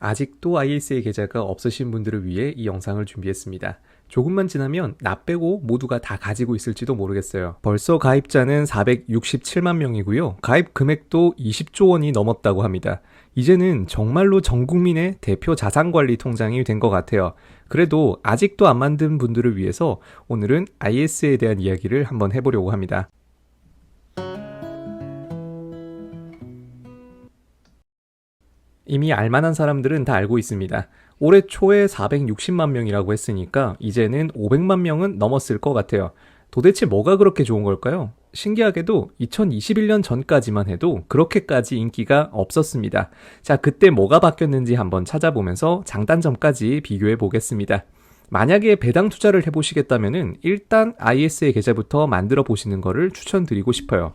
아직도 ISA 계좌가 없으신 분들을 위해 이 영상을 준비했습니다. 조금만 지나면 나 빼고 모두가 다 가지고 있을지도 모르겠어요. 벌써 가입자는 467만 명이고요. 가입 금액도 20조 원이 넘었다고 합니다. 이제는 정말로 전 국민의 대표 자산관리 통장이 된 것 같아요. 그래도 아직도 안 만든 분들을 위해서 오늘은 ISA에 대한 이야기를 한번 해보려고 합니다. 이미 알만한 사람들은 다 알고 있습니다. 올해 초에 460만 명이라고 했으니까 이제는 500만 명은 넘었을 것 같아요. 도대체 뭐가 그렇게 좋은 걸까요? 신기하게도 2021년 전까지만 해도 그렇게까지 인기가 없었습니다. 자, 그때 뭐가 바뀌었는지 한번 찾아보면서 장단점까지 비교해 보겠습니다. 만약에 배당 투자를 해보시겠다면 일단 ISA 계좌부터 만들어 보시는 것을 추천드리고 싶어요.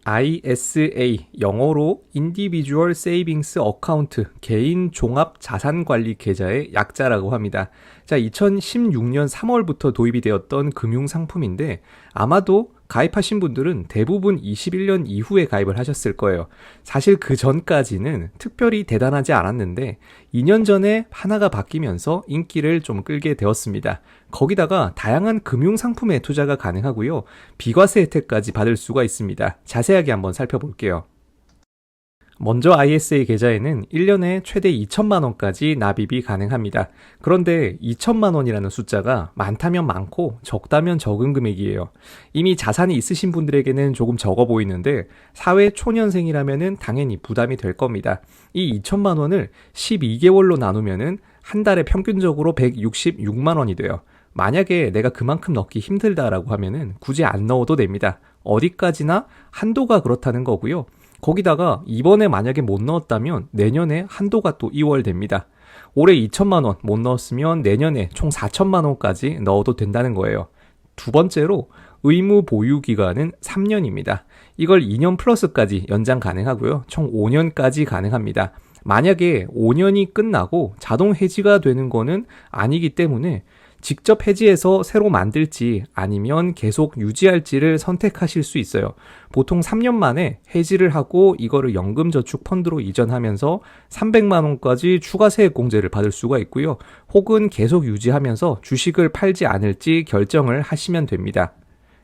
ISA, 영어로 Individual Savings Account, 개인 종합 자산관리 계좌의 약자라고 합니다. 자, 2016년 3월부터 도입이 되었던 금융상품인데 아마도 가입하신 분들은 대부분 21년 이후에 가입을 하셨을 거예요. 사실 그 전까지는 특별히 대단하지 않았는데 2년 전에 하나가 바뀌면서 인기를 좀 끌게 되었습니다. 거기다가 다양한 금융상품에 투자가 가능하고요. 비과세 혜택까지 받을 수가 있습니다. 자세하게 한번 살펴볼게요. 먼저 ISA 계좌에는 1년에 최대 2천만 원까지 납입이 가능합니다. 그런데 2천만 원이라는 숫자가 많다면 많고 적다면 적은 금액이에요. 이미 자산이 있으신 분들에게는 조금 적어 보이는데 사회 초년생이라면 당연히 부담이 될 겁니다. 이 2천만 원을 12개월로 나누면 한 달에 평균적으로 166만 원이 돼요. 만약에 내가 그만큼 넣기 힘들다라고 하면은 굳이 안 넣어도 됩니다. 어디까지나 한도가 그렇다는 거고요. 거기다가 이번에 만약에 못 넣었다면 내년에 한도가 또 이월됩니다. 올해 2천만 원 못 넣었으면 내년에 총 4천만 원까지 넣어도 된다는 거예요. 두 번째로 의무 보유 기간은 3년입니다. 이걸 2년 플러스까지 연장 가능하고요. 총 5년까지 가능합니다. 만약에 5년이 끝나고 자동 해지가 되는 거는 아니기 때문에 직접 해지해서 새로 만들지 아니면 계속 유지할지를 선택하실 수 있어요. 보통 3년 만에 해지를 하고 이거를 연금저축펀드로 이전하면서 300만 원까지 추가 세액 공제를 받을 수가 있고요. 혹은 계속 유지하면서 주식을 팔지 않을지 결정을 하시면 됩니다.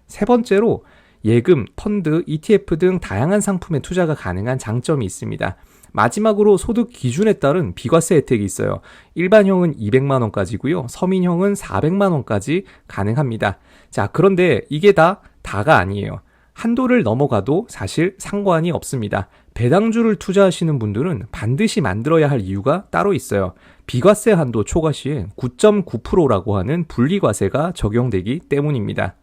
세 번째로 예금, 펀드, ETF 등 다양한 상품에 투자가 가능한 장점이 있습니다. 마지막으로 소득 기준에 따른 비과세 혜택이 있어요. 일반형은 200만 원까지고요. 서민형은 400만 원까지 가능합니다. 자, 그런데 이게 다가 아니에요. 한도를 넘어가도 사실 상관이 없습니다. 배당주를 투자하시는 분들은 반드시 만들어야 할 이유가 따로 있어요. 비과세 한도 초과 시에 9.9%라고 하는 분리과세가 적용되기 때문입니다.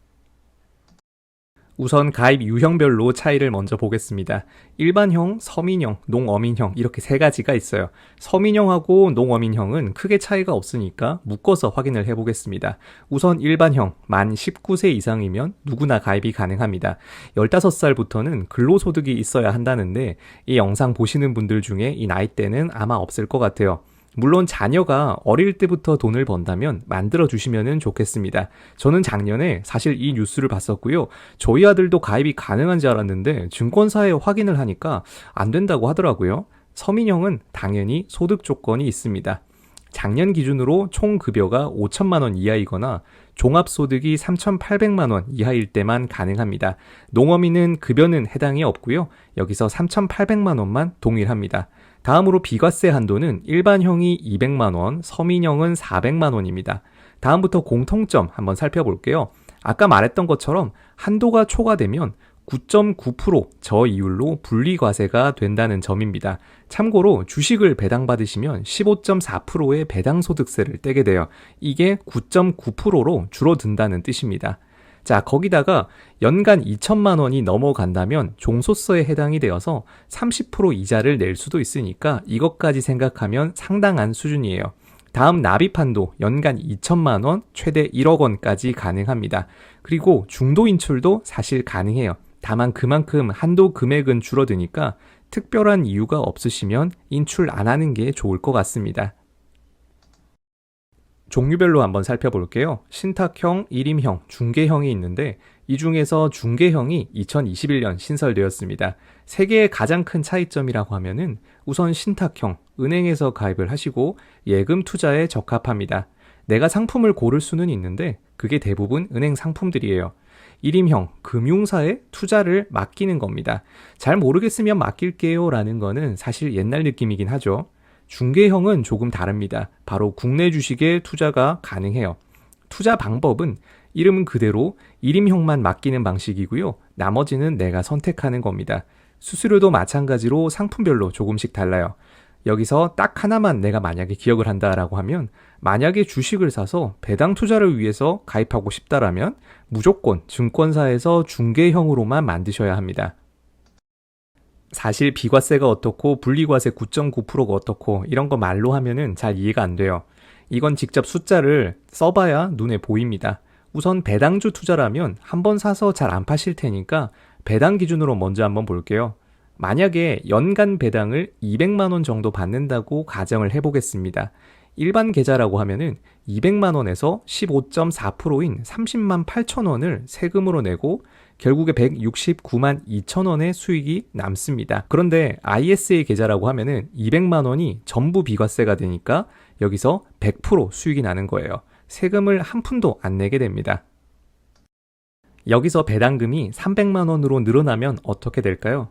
우선 가입 유형별로 차이를 먼저 보겠습니다. 일반형, 서민형, 농어민형 이렇게 세 가지가 있어요. 서민형하고 농어민형은 크게 차이가 없으니까 묶어서 확인을 해보겠습니다. 우선 일반형, 만 19세 이상이면 누구나 가입이 가능합니다. 15살부터는 근로소득이 있어야 한다는데 이 영상 보시는 분들 중에 이 나이대는 아마 없을 것 같아요. 물론 자녀가 어릴 때부터 돈을 번다면 만들어주시면 좋겠습니다. 저는 작년에 사실 이 뉴스를 봤었고요. 저희 아들도 가입이 가능한 줄 알았는데 증권사에 확인을 하니까 안 된다고 하더라고요. 서민형은 당연히 소득 조건이 있습니다. 작년 기준으로 총 급여가 5천만 원 이하이거나 종합소득이 3,800만 원 이하일 때만 가능합니다. 농어민은 급여는 해당이 없고요. 여기서 3,800만 원만 동일합니다. 다음으로 비과세 한도는 일반형이 200만 원, 서민형은 400만 원입니다. 다음부터 공통점 한번 살펴볼게요. 아까 말했던 것처럼 한도가 초과되면 9.9% 저이율로 분리과세가 된다는 점입니다. 참고로 주식을 배당받으시면 15.4%의 배당소득세를 떼게 돼요. 이게 9.9%로 줄어든다는 뜻입니다. 자, 거기다가 연간 2천만 원이 넘어간다면 종소세에 해당이 되어서 30% 이자를 낼 수도 있으니까 이것까지 생각하면 상당한 수준이에요. 다음 납입한도 연간 2천만 원, 최대 1억 원까지 가능합니다. 그리고 중도 인출도 사실 가능해요. 다만 그만큼 한도 금액은 줄어드니까 특별한 이유가 없으시면 인출 안 하는 게 좋을 것 같습니다. 종류별로 한번 살펴볼게요. 신탁형, 일임형, 중개형이 있는데 이 중에서 중개형이 2021년 신설되었습니다. 세 개의 가장 큰 차이점이라고 하면은 우선 신탁형, 은행에서 가입을 하시고 예금 투자에 적합합니다. 내가 상품을 고를 수는 있는데 그게 대부분 은행 상품들이에요. 일임형, 금융사에 투자를 맡기는 겁니다. 잘 모르겠으면 맡길게요 라는 거는 사실 옛날 느낌이긴 하죠. 중개형은 조금 다릅니다. 바로 국내 주식에 투자가 가능해요. 투자 방법은 이름은 그대로 일임형만 맡기는 방식이고요. 나머지는 내가 선택하는 겁니다. 수수료도 마찬가지로 상품별로 조금씩 달라요. 여기서 딱 하나만 내가 만약에 기억을 한다라고 하면 만약에 주식을 사서 배당 투자를 위해서 가입하고 싶다라면 무조건 증권사에서 중개형으로만 만드셔야 합니다. 사실 비과세가 어떻고 분리과세 9.9%가 어떻고 이런 거 말로 하면은 잘 이해가 안 돼요. 이건 직접 숫자를 써봐야 눈에 보입니다. 우선 배당주 투자라면 한번 사서 잘 안 파실 테니까 배당 기준으로 먼저 한번 볼게요. 만약에 연간 배당을 200만 원 정도 받는다고 가정을 해보겠습니다. 일반 계좌라고 하면은 200만 원에서 15.4%인 30만 8천 원을 세금으로 내고 결국에 169만 2천 원의 수익이 남습니다. 그런데 ISA 계좌라고 하면은 200만 원이 전부 비과세가 되니까 여기서 100% 수익이 나는 거예요. 세금을 한 푼도 안 내게 됩니다. 여기서 배당금이 300만 원으로 늘어나면 어떻게 될까요?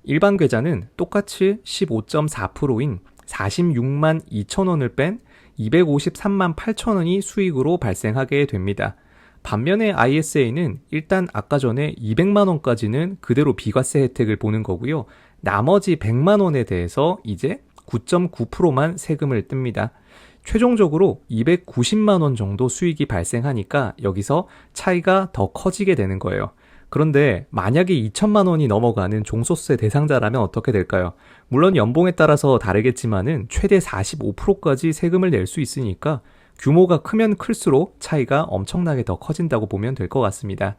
일반 계좌는 똑같이 15.4%인 46만 2천 원을 뺀 253만 8천 원이 수익으로 발생하게 됩니다. 반면에 ISA는 일단 아까 전에 200만 원까지는 그대로 비과세 혜택을 보는 거고요. 나머지 100만 원에 대해서 이제 9.9%만 세금을 �뜹니다. 최종적으로 290만 원 정도 수익이 발생하니까 여기서 차이가 더 커지게 되는 거예요. 그런데 만약에 2천만 원이 넘어가는 종소세 대상자라면 어떻게 될까요? 물론 연봉에 따라서 다르겠지만은 최대 45%까지 세금을 낼 수 있으니까 규모가 크면 클수록 차이가 엄청나게 더 커진다고 보면 될 것 같습니다.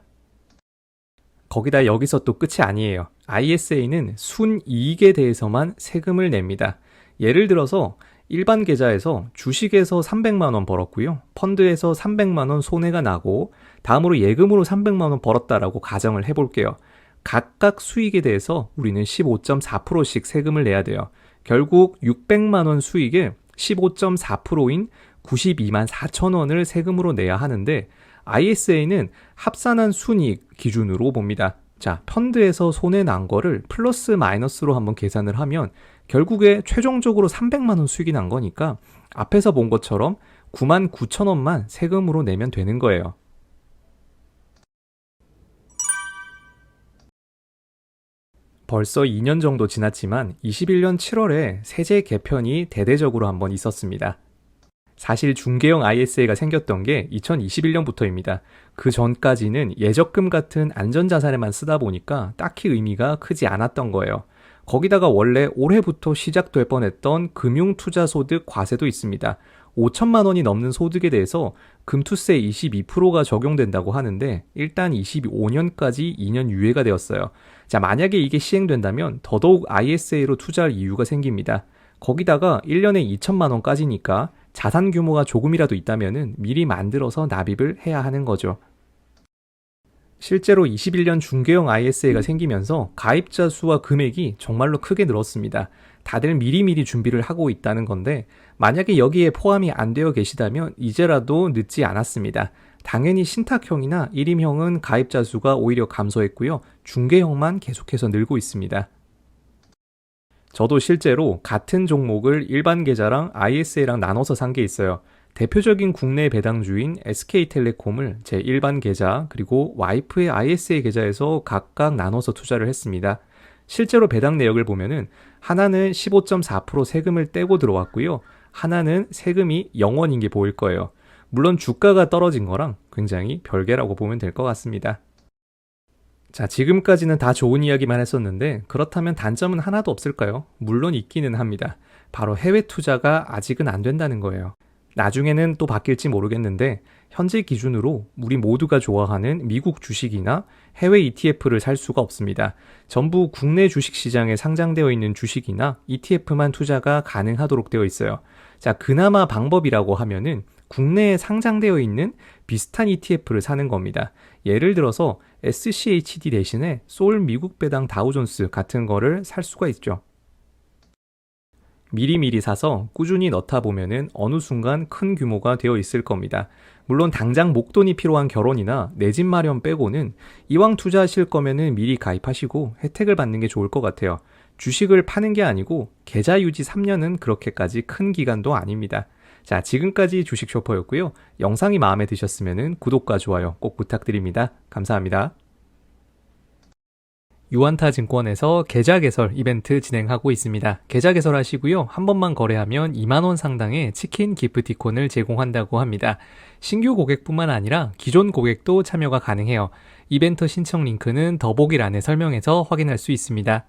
거기다 여기서 또 끝이 아니에요. ISA는 순이익에 대해서만 세금을 냅니다. 예를 들어서 일반 계좌에서 주식에서 300만 원 벌었고요. 펀드에서 300만 원 손해가 나고 다음으로 예금으로 300만 원 벌었다라고 가정을 해볼게요. 각각 수익에 대해서 우리는 15.4%씩 세금을 내야 돼요. 결국 600만 원 수익에 15.4%인 92만 4천 원을 세금으로 내야 하는데 ISA는 합산한 순이익 기준으로 봅니다. 자, 펀드에서 손해 난 거를 플러스 마이너스로 한번 계산을 하면 결국에 최종적으로 300만 원 수익이 난 거니까 앞에서 본 것처럼 9만 9천 원만 세금으로 내면 되는 거예요. 벌써 2년 정도 지났지만 21년 7월에 세제 개편이 대대적으로 한번 있었습니다. 사실 중개형 ISA가 생겼던 게 2021년부터입니다. 그 전까지는 예적금 같은 안전자산에만 쓰다 보니까 딱히 의미가 크지 않았던 거예요. 거기다가 원래 올해부터 시작될 뻔했던 금융투자소득 과세도 있습니다. 5천만 원이 넘는 소득에 대해서 금투세 22%가 적용된다고 하는데 일단 25년까지 2년 유예가 되었어요. 자, 만약에 이게 시행된다면 더더욱 ISA로 투자할 이유가 생깁니다. 거기다가 1년에 2천만 원까지니까 자산 규모가 조금이라도 있다면 미리 만들어서 납입을 해야 하는 거죠. 실제로 21년 중개형 ISA가 생기면서 가입자 수와 금액이 정말로 크게 늘었습니다. 다들 미리미리 준비를 하고 있다는 건데 만약에 여기에 포함이 안 되어 계시다면 이제라도 늦지 않았습니다. 당연히 신탁형이나 일임형은 가입자 수가 오히려 감소했고요. 중개형만 계속해서 늘고 있습니다. 저도 실제로 같은 종목을 일반 계좌랑 ISA랑 나눠서 산 게 있어요. 대표적인 국내 배당주인 SK텔레콤을 제 일반 계좌 그리고 와이프의 ISA 계좌에서 각각 나눠서 투자를 했습니다. 실제로 배당 내역을 보면은 하나는 15.4% 세금을 떼고 들어왔고요. 하나는 세금이 0원인 게 보일 거예요. 물론 주가가 떨어진 거랑 굉장히 별개라고 보면 될 것 같습니다. 자, 지금까지는 다 좋은 이야기만 했었는데 그렇다면 단점은 하나도 없을까요? 물론 있기는 합니다. 바로 해외 투자가 아직은 안 된다는 거예요. 나중에는 또 바뀔지 모르겠는데 현재 기준으로 우리 모두가 좋아하는 미국 주식이나 해외 ETF를 살 수가 없습니다. 전부 국내 주식시장에 상장되어 있는 주식이나 ETF만 투자가 가능하도록 되어 있어요. 자, 그나마 방법이라고 하면은 국내에 상장되어 있는 비슷한 ETF를 사는 겁니다. 예를 들어서 SCHD 대신에 소울 미국 배당 다우존스 같은 거를 살 수가 있죠. 미리미리 사서 꾸준히 넣다 보면은 어느 순간 큰 규모가 되어 있을 겁니다. 물론 당장 목돈이 필요한 결혼이나 내 집 마련 빼고는 이왕 투자하실 거면은 미리 가입하시고 혜택을 받는 게 좋을 것 같아요. 주식을 파는 게 아니고 계좌 유지 3년은 그렇게까지 큰 기간도 아닙니다. 자, 지금까지 주식 쇼퍼였고요. 영상이 마음에 드셨으면은 구독과 좋아요 꼭 부탁드립니다. 감사합니다. 유안타 증권에서 계좌 개설 이벤트 진행하고 있습니다. 계좌 개설하시고요. 한 번만 거래하면 2만 원 상당의 치킨 기프티콘을 제공한다고 합니다. 신규 고객뿐만 아니라 기존 고객도 참여가 가능해요. 이벤트 신청 링크는 더보기란의 설명에서 확인할 수 있습니다.